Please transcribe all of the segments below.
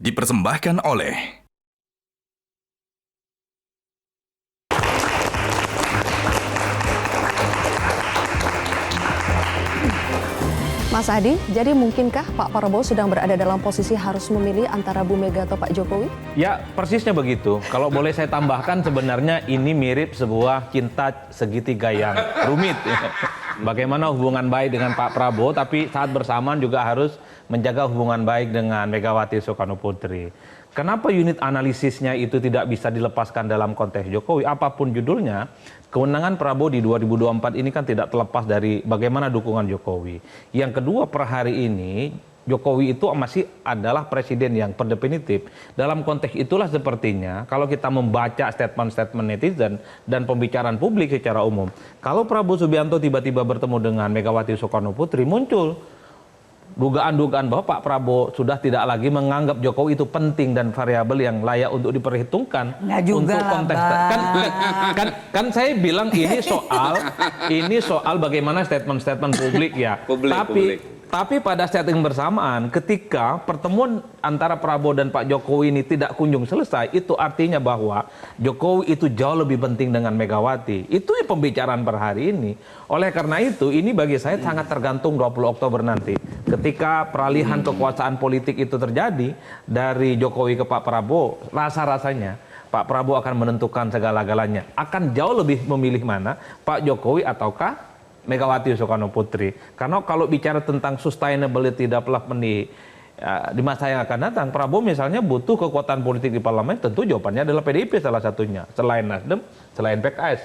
dipersembahkan oleh Mas Adi, jadi mungkinkah Pak Prabowo sedang berada dalam posisi harus memilih antara Bu Mega atau Pak Jokowi? Ya, persisnya begitu. Kalau boleh saya tambahkan, sebenarnya ini mirip sebuah cinta segitiga yang rumit. Bagaimana hubungan baik dengan Pak Prabowo, tapi saat bersamaan juga harus menjaga hubungan baik dengan Megawati Soekarnoputri. Kenapa unit analisisnya itu tidak bisa dilepaskan dalam konteks Jokowi? Apapun judulnya, kemenangan Prabowo di 2024 ini kan tidak terlepas dari bagaimana dukungan Jokowi. Yang kedua, per hari ini Jokowi itu masih adalah presiden yang definitif. Dalam konteks itulah sepertinya kalau kita membaca statement-statement netizen dan pembicaraan publik secara umum, kalau Prabowo Subianto tiba-tiba bertemu dengan Megawati Soekarnoputri, muncul dugaan-dugaan bahwa Pak Prabowo sudah tidak lagi menganggap Jokowi itu penting dan variabel yang layak untuk diperhitungkan untuk konteks. Kan saya bilang ini soal bagaimana statement-statement publik ya. Tapi pada saat yang bersamaan, ketika pertemuan antara Prabowo dan Pak Jokowi ini tidak kunjung selesai, itu artinya bahwa Jokowi itu jauh lebih penting dengan Megawati. Itu yang pembicaraan per hari ini. Oleh karena itu, ini bagi saya sangat tergantung 20 Oktober nanti. Ketika peralihan kekuasaan politik itu terjadi dari Jokowi ke Pak Prabowo, rasa-rasanya Pak Prabowo akan menentukan segala-galanya. Akan jauh lebih memilih mana, Pak Jokowi ataukah Megawati Soekarnoputri. Karena kalau bicara tentang sustainability development di masa yang akan datang, Prabowo misalnya butuh kekuatan politik di parlemen, tentu jawabannya adalah PDIP salah satunya. Selain Nasdem, selain PKS.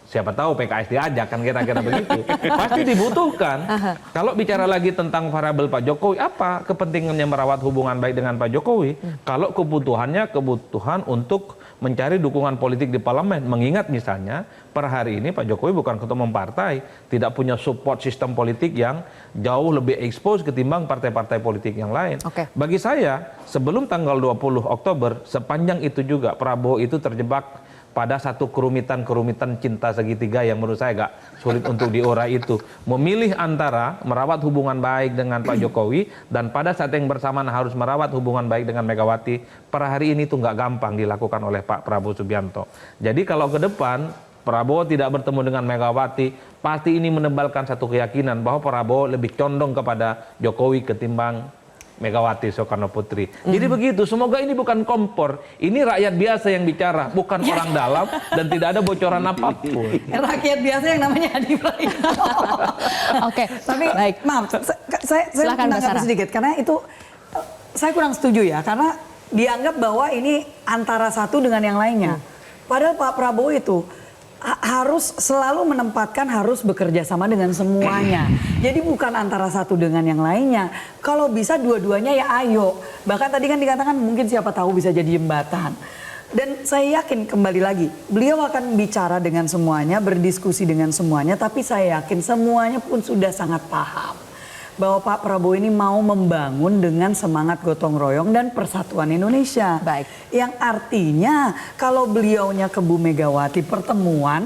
Siapa tahu PKS diajak, kan kira-kira begitu. Pasti dibutuhkan. Kalau bicara lagi tentang variabel Pak Jokowi, apa kepentingannya merawat hubungan baik dengan Pak Jokowi? Kalau kebutuhan untuk mencari dukungan politik di parlemen. Mengingat misalnya per hari ini Pak Jokowi bukan ketua umum partai, tidak punya support sistem politik yang jauh lebih expose ketimbang partai-partai politik yang lain. Bagi saya, sebelum tanggal 20 Oktober, sepanjang itu juga Prabowo itu terjebak pada satu kerumitan cinta segitiga yang menurut saya agak sulit untuk diurai itu. Memilih antara merawat hubungan baik dengan Pak Jokowi dan pada saat yang bersamaan harus merawat hubungan baik dengan Megawati, per hari ini itu nggak gampang dilakukan oleh Pak Prabowo Subianto. Jadi kalau ke depan Prabowo tidak bertemu dengan Megawati, pasti ini menebalkan satu keyakinan bahwa Prabowo lebih condong kepada Jokowi ketimbang Megawati Soekarnoputri. Jadi begitu, semoga ini bukan kompor. Ini rakyat biasa yang bicara, bukan orang dalam dan tidak ada bocoran apapun. Rakyat biasa yang namanya Adi Praitno. Tapi baik, maaf, saya menanggapi sedikit karena itu saya kurang setuju ya, karena dianggap bahwa ini antara satu dengan yang lainnya. Padahal Pak Prabowo itu harus selalu menempatkan harus bekerja sama dengan semuanya. Jadi bukan antara satu dengan yang lainnya. Kalau bisa dua-duanya ya ayo. Bahkan tadi kan dikatakan mungkin siapa tahu bisa jadi jembatan. Dan saya yakin kembali lagi, beliau akan bicara dengan semuanya, berdiskusi dengan semuanya. Tapi saya yakin semuanya pun sudah sangat paham bahwa Pak Prabowo ini mau membangun dengan semangat gotong royong dan persatuan Indonesia. Baik. Yang artinya kalau beliaunya ke Bu Megawati pertemuan,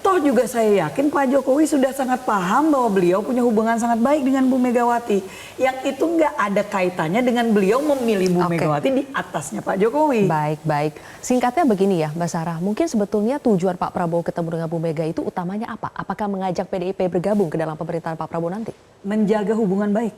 toh juga saya yakin Pak Jokowi sudah sangat paham bahwa beliau punya hubungan sangat baik dengan Bu Megawati. Yang itu nggak ada kaitannya dengan beliau memilih Bu Megawati di atasnya Pak Jokowi. Baik. Singkatnya begini ya Mbak Sarah, mungkin sebetulnya tujuan Pak Prabowo ketemu dengan Bu Mega itu utamanya apa? Apakah mengajak PDIP bergabung ke dalam pemerintahan Pak Prabowo nanti? Menjaga hubungan baik.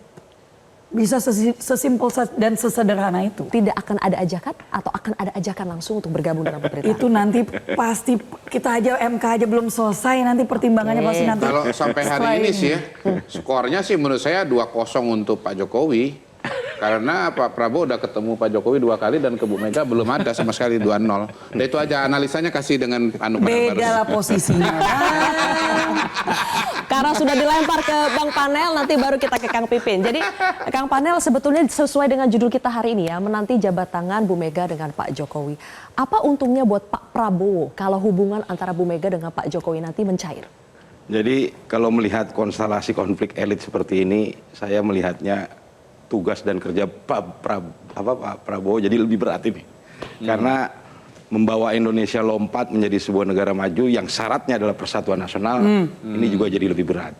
Bisa sesimpel dan sesederhana itu. Tidak akan ada ajakan atau akan ada ajakan langsung untuk bergabung dalam pemerintahan? Itu nanti pasti kita aja MK aja belum selesai, nanti pertimbangannya pasti nanti. Kalau sampai hari ini sih ya, skornya sih menurut saya 2-0 untuk Pak Jokowi. Karena Pak Prabowo udah ketemu Pak Jokowi 2 kali dan ke Bu Mega belum ada sama sekali 2-0. Dan itu aja analisanya kasih dengan beda lah posisinya. Karena sudah dilempar ke Bang Panel, nanti baru kita ke Kang Pipin. Jadi Kang Panel sebetulnya sesuai dengan judul kita hari ini ya, menanti jabat tangan Bu Mega dengan Pak Jokowi. Apa untungnya buat Pak Prabowo kalau hubungan antara Bu Mega dengan Pak Jokowi nanti mencair? Jadi kalau melihat konstelasi konflik elit seperti ini, saya melihatnya tugas dan kerja Pak Prabowo jadi lebih berat ini. Karena membawa Indonesia lompat menjadi sebuah negara maju yang syaratnya adalah persatuan nasional, ini juga jadi lebih berat.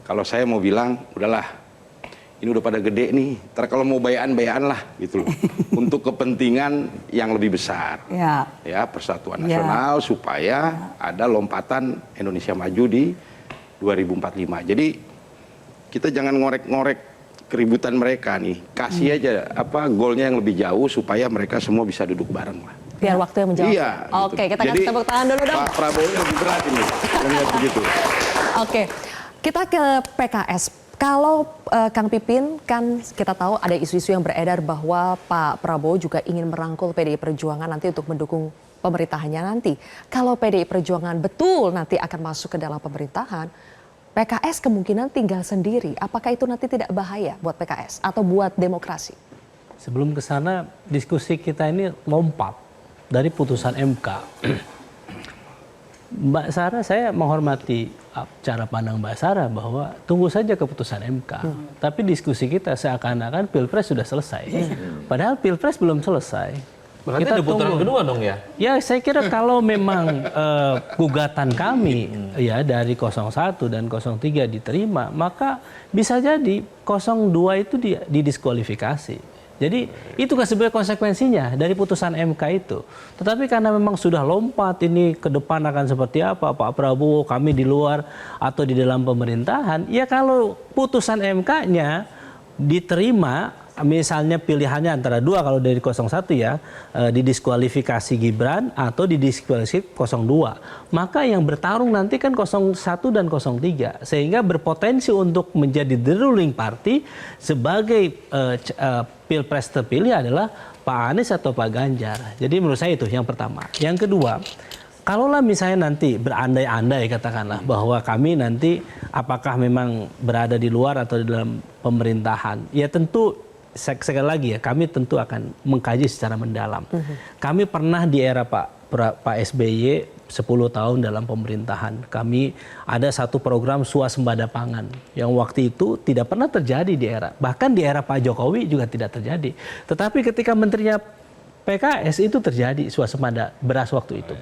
Kalau saya mau bilang, udahlah, ini udah pada gede nih, ntar kalau mau bayan lah gitu loh. Untuk kepentingan yang lebih besar. Ya, persatuan nasional supaya ada lompatan Indonesia maju di 2045. Jadi kita jangan ngorek-ngorek keributan mereka nih. Kasih aja golnya yang lebih jauh supaya mereka semua bisa duduk bareng lah. Biar waktu yang menjawab. Iya. Oke, kita kasih tepuk tangan dulu dong. Pak Prabowo lebih berat ini. Lihat begitu. Oke, kita ke PKS. Kalau Kang Pipin, kan kita tahu ada isu-isu yang beredar bahwa Pak Prabowo juga ingin merangkul PDI Perjuangan nanti untuk mendukung pemerintahannya nanti. Kalau PDI Perjuangan betul nanti akan masuk ke dalam pemerintahan, PKS kemungkinan tinggal sendiri. Apakah itu nanti tidak bahaya buat PKS atau buat demokrasi? Sebelum ke sana, diskusi kita ini lompat dari putusan MK. Mbak Sarah, saya menghormati cara pandang Mbak Sarah bahwa tunggu saja keputusan MK. Tapi diskusi kita seakan-akan Pilpres sudah selesai. Padahal Pilpres belum selesai. Berarti ada putaran kedua dong ya? Ya, saya kira kalau memang gugatan kami ya dari 01 dan 03 diterima, maka bisa jadi 02 itu didiskualifikasi. Jadi itu kan sebenarnya konsekuensinya dari putusan MK itu. Tetapi karena memang sudah lompat ini ke depan akan seperti apa, Pak Prabowo, kami di luar atau di dalam pemerintahan, ya kalau putusan MK-nya diterima, misalnya pilihannya antara dua, kalau dari 01 ya, didiskualifikasi Gibran atau didiskualifikasi 02. Maka yang bertarung nanti kan 01 dan 03. Sehingga berpotensi untuk menjadi the ruling party sebagai Pilpres terpilih adalah Pak Anies atau Pak Ganjar. Jadi menurut saya itu yang pertama. Yang kedua, kalaulah misalnya nanti berandai-andai katakanlah bahwa kami nanti apakah memang berada di luar atau di dalam pemerintahan, ya tentu sekali lagi ya, kami tentu akan mengkaji secara mendalam. Kami pernah di era Pak SBY 10 tahun dalam pemerintahan. Kami ada satu program swasembada pangan yang waktu itu tidak pernah terjadi di era, bahkan di era Pak Jokowi juga tidak terjadi. Tetapi ketika menterinya PKS itu terjadi swasembada beras waktu itu.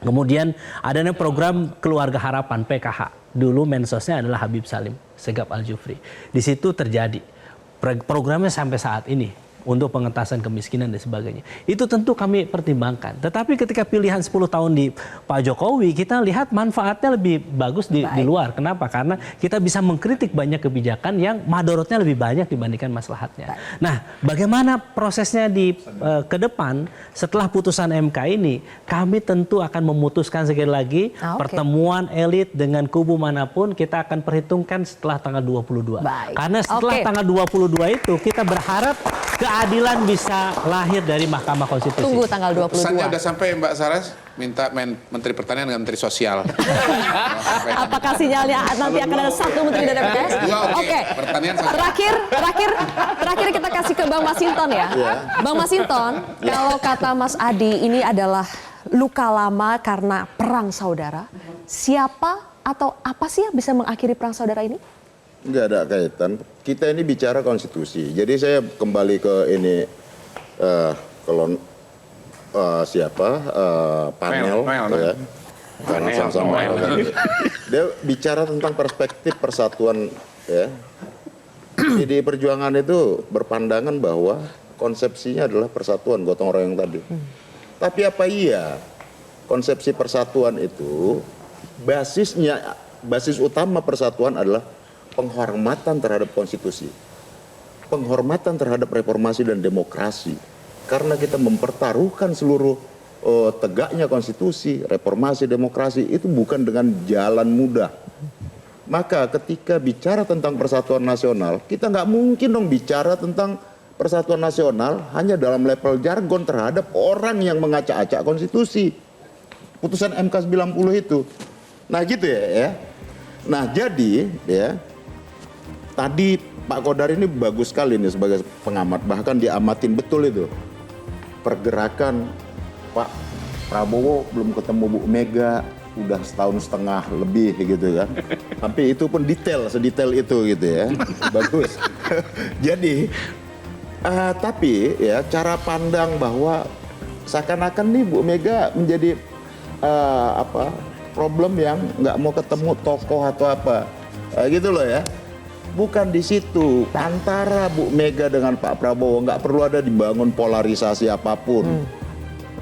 Kemudian adanya program Keluarga Harapan PKH. Dulu mensosnya adalah Habib Salim Segaf Al-Jufri. Di situ terjadi. Programnya sampai saat ini untuk pengentasan kemiskinan dan sebagainya. Itu tentu kami pertimbangkan. Tetapi ketika pilihan 10 tahun di Pak Jokowi, kita lihat manfaatnya lebih bagus di luar. Kenapa? Karena kita bisa mengkritik banyak kebijakan yang madorotnya lebih banyak dibandingkan maslahatnya. Nah, bagaimana prosesnya ke depan setelah putusan MK ini? Kami tentu akan memutuskan sekali lagi pertemuan elit dengan kubu manapun kita akan perhitungkan setelah tanggal 22. Karena setelah tanggal 22 itu kita berharap keadilan bisa lahir dari Mahkamah Konstitusi. Tunggu tanggal 22. Pesannya udah sampai Mbak Saras, minta Menteri Pertanian dengan Menteri Sosial. Apakah sinyalnya nanti akan ada satu menteri dari PKS? Oke. Terakhir kita kasih ke Bang Masinton ya. Bang Masinton, kalau kata Mas Adi ini adalah luka lama karena perang saudara. Siapa atau apa sih yang bisa mengakhiri perang saudara ini? Nggak ada kaitan. Kita ini bicara konstitusi. Jadi saya kembali ke ini panel ya. Karena sama-sama dia bicara tentang perspektif persatuan ya. Jadi Perjuangan itu berpandangan bahwa konsepsinya adalah persatuan gotong royong tadi. Tapi apa iya konsepsi persatuan itu basis utama persatuan adalah penghormatan terhadap konstitusi, penghormatan terhadap reformasi dan demokrasi. Karena kita mempertaruhkan seluruh tegaknya konstitusi, reformasi, demokrasi itu bukan dengan jalan mudah. Maka ketika bicara tentang persatuan nasional, kita nggak mungkin dong bicara tentang persatuan nasional hanya dalam level jargon terhadap orang yang mengacak-acak konstitusi. Putusan MK 90 itu. Nah gitu ya. Nah jadi ya, tadi Pak Kodar ini bagus sekali nih sebagai pengamat, bahkan diamatin betul itu pergerakan Pak Prabowo belum ketemu Bu Mega udah setahun setengah lebih gitu kan. Tapi itu pun sedetail itu gitu ya. Bagus. Jadi tapi ya cara pandang bahwa seakan-akan nih Bu Mega menjadi problem yang nggak mau ketemu tokoh atau apa gitu loh ya. bukan di situ. Antara Bu Mega dengan Pak Prabowo nggak perlu ada dibangun polarisasi apapun.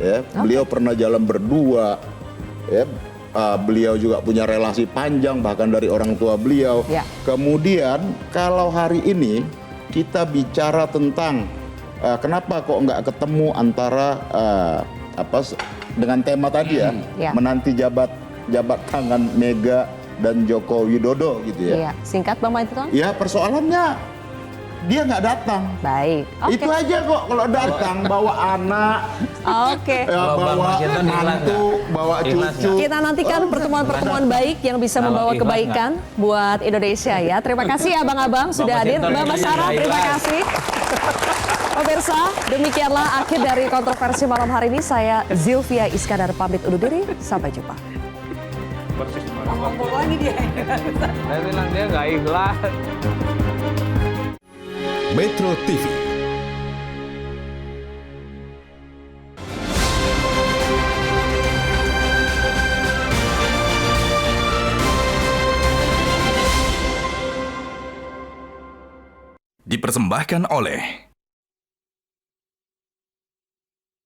Ya, beliau pernah jalan berdua. Ya, beliau juga punya relasi panjang bahkan dari orang tua beliau. Ya. Kemudian kalau hari ini kita bicara tentang kenapa kok nggak ketemu antara dengan tema tadi ya, Ya. menanti jabat tangan Mega dan Joko Widodo gitu ya. Iya, singkat Bang Maitron. Ya persoalannya dia nggak datang. Baik. Oke. Itu aja kok kalau datang bawa anak, Oke. Kalau Bang bawa Masinton ikhlas mantu, bawa Ikhlas cucu. Kita nantikan pertemuan-pertemuan baik yang bisa Kalau membawa ikhlas kebaikan buat Indonesia ya. Terima kasih abang-abang sudah Bang hadir. Masinton Mbak ikhlas. Basara, terima Ikhlas. kasih. Pemirsa, demikianlah akhir dari kontroversi malam hari ini. Saya Zilvia Iskandar pamit undur diri. Sampai jumpa. Ngomong lagi dia. Saya bilang dia nggak ikhlas. Metro TV. Dipersembahkan oleh